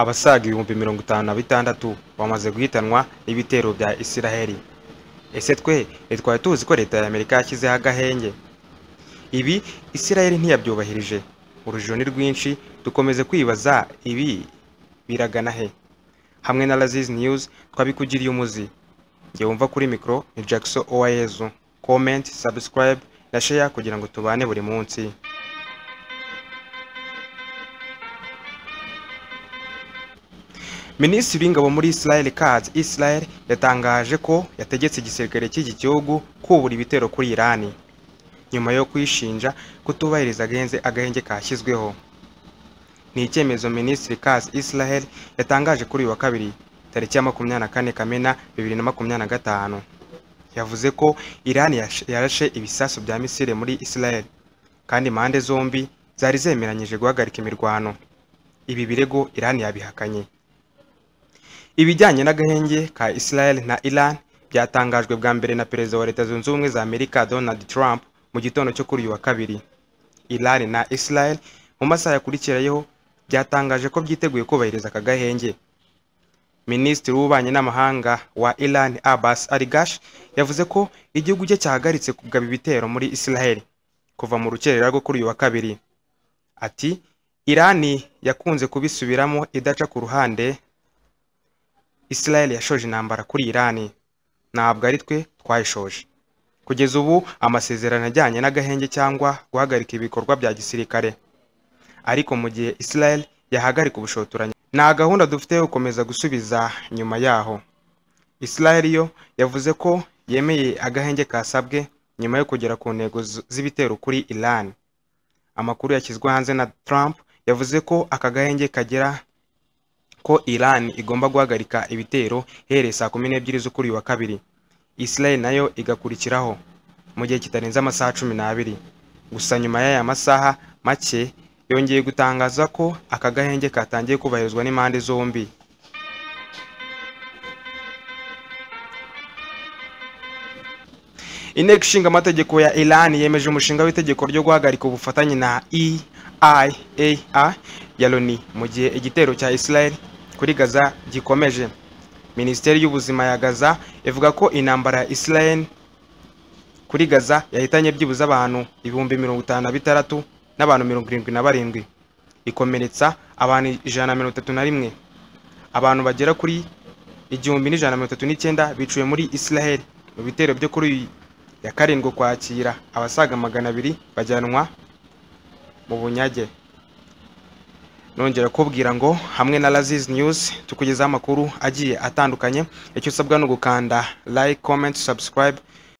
abasaga 56,000 bamaze guhitanwa n'ibitero bya Isiraheli. Ese twe twari tuzi ko leta ya Amerika yashyizeho agahenge? Ibi Isiraheli ntiyabyubahirije. Urujijo ni rwinshi, dukomeze kwibaza ibi biragana he. Hamwe na Laziz News twabikugiriye umuzi. Nge wumva kuri mikro ni Jackson Owayezu. Comment, subscribe na share kugira ngo tubane buri munsi. Minisitiri w'ingabo muri Israel Katz Israel yatangaje ko yategetse igisirikare cy'iki gihugu kubura ibitero kuri Iran nyuma yo kwishinja kutubahiriza agahenge kashyizweho. Ni icyemezo Minisitiri Katz Israel yatangaje kuri uyu wa kabiri tariki ya 24 Kamena 2025. Yavuze ko Iran yarashe ibisasu bya misile muri Israel kandi impande zombi zari zemeranyije guhagarika imirwano. Ibi birego Iran yabihakanye. Ibijyanye n'agahenge ka Israel na Iran byatangajwe bwa mbere na Perezida wa Leta Zunze Ubumwe za Amerika Donald Trump mu gitondo cyo kuri uyu wa kabiri. Iran na Israel mu masaha yakurikirayeho byatangaje ko byiteguye kubahiriza aka gahenge. Minisitiri w'ububanyi n'amahanga wa Iran Abbas Araghchi yavuze ko igihugu cye cyahagaritse kugaba ibitero muri Israel kuva mu rukerera rwo kuri uyu wa kabiri. Ati Iran yakunze kubisubiramo idaca ku ruhande. Israel yashoje intambara kuri Iran, ntabwo ari twe twayishoje. Kugeza ubu amasezerano ajyanye n'agahenge cyangwa guhagarika ibikorwa bya gisirikare. Ariko mu gihe Israel yahagarika ubushotoranyi, nta gahunda dufite yo gukomeza gusubiza nyuma yaho. Israel yo yavuze ko yemeye agahenge kasabwe nyuma yo kugera ku ntego z'ibitero kuri Iran. Amakuru yashyizwe hanze na Trump yavuze ko aka gahenge kagera ko Iran igomba guhagarika ibitero hereye saa 12 zo kuri uyu wa kabiri. Israel nayo igakurikiraho mu gihe kitarenze amasaha 12. Gusa nyuma y'aya masaha make yongeye gutangaza ko aka gahenge katangiye kubahirizwa n'impande zombi. Inteko Ishinga Amategeko ya Iran yemeje umushinga w'itegeko ryo guhagarika ubufatanye na EIAA ya Loni mu gihe igitero cya Israel kuri Gaza gikomeje. Minisiteri y'ubuzima ya Gaza ivuga ko intambara ya Israel kuri Gaza yahitanye byibuze abantu 56,000 n'abantu 77, ikomeretsa abantu 131. Abantu bagera kuri 1139 biciwe muri Israel mu bitero byo kuri ya karindwi kwakira. Abasaga 200 bajyanwa mu bunyage. Nongera kubwira ngo hamwe na Laziz News tukugezaho amakuru agiye atandukanye. Icyo usabwa no gukanda like, comment, subscribe